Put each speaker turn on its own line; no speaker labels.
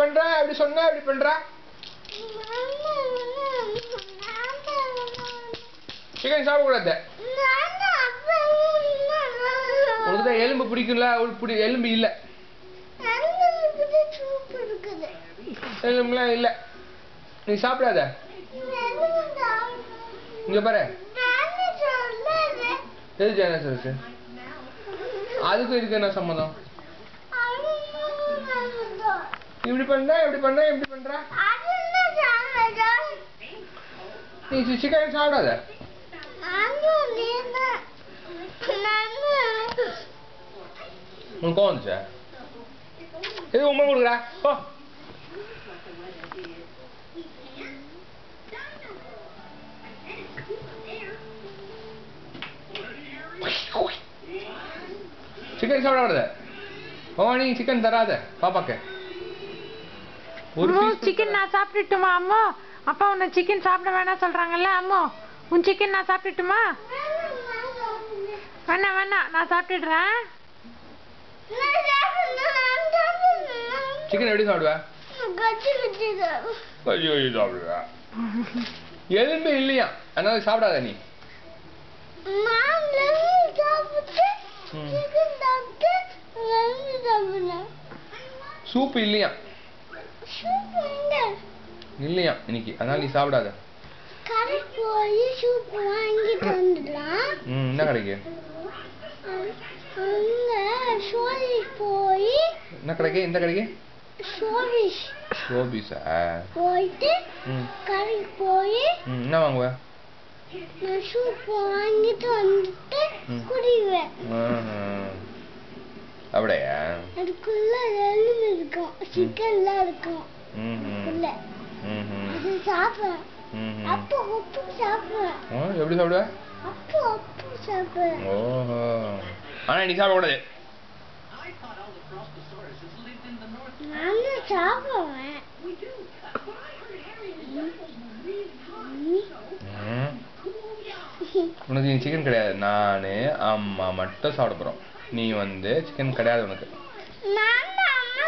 பண்ற அப்படி சொன்னா இப்படி பண்ற சிக்கன் சாப்பிடக்கூடாது உனக்கு தான் எலும்பு பிடிக்கும்ல எலும்பு இல்ல எலும்புலாம் இல்ல நீ சாப்பிடாத இங்க பாரு எது டைனோசர் இருக்கு அதுக்கு இருக்கு என்ன சம்மந்தம் இப்படி பண்ற இப்படி பண்ற இப்படி பண்ற நீ சிக்கன் சாப்பிடாத உனக்கு கோவம் வந்துச்சா எது உண்மை கொடுக்குறா போ சிக்கன் சாப்பிடாத பவானி சிக்கன் தராத பாப்பாக்கு ஒரு
சிக்கன் நான் சாப்பிட்டுட்டுமா அம்மா அப்பா உன்னை சிக்கன் சாப்பிட வேணாம் சொல்றாங்கல்ல அம்மா உன் சிக்கன் நான் சாப்பிட்டுட்டுமா வேணாம் வேணாம் நான் சாப்பிட்டுடுறேன்
சிக்கன் எப்படி சாப்பிடுவ சாப்பிடுவ எலும்பு இல்லையா அதனால சாப்பிடாத நீ சூப் இல்லையா இல்லையா இன்னைக்கு அதனால நீ சாப்பிடாத என்ன கடைக்கு என்ன கடைக்கு இந்த கடைக்கு ஷோபிஸா
போயிட்டு கடைக்கு போய்
என்ன வாங்குவ
சூப் வாங்கிட்டு வந்துட்டு குடிவேன்
அப்படியா
அதுக்குள்ள எலும்பு இருக்கும் சிக்கன்லாம் இருக்கும் உள்ள அது சாப்பிடுவேன் அப்போ உப்பு சாப்பிடுவேன்
எப்படி சாப்பிடுவ
அப்போ உப்பு சாப்பிடுவேன்
ஓஹோ ஆனா நீ சாப்பிடக்கூடாது
நானும் சாப்பிடுவேன்
உனக்கு நீ சிக்கன் கிடையாது நானு அம்மா மட்டும் சாப்பிட போறோம் நீ வந்து சிக்கன் கிடையாது உனக்கு
நான் அம்மா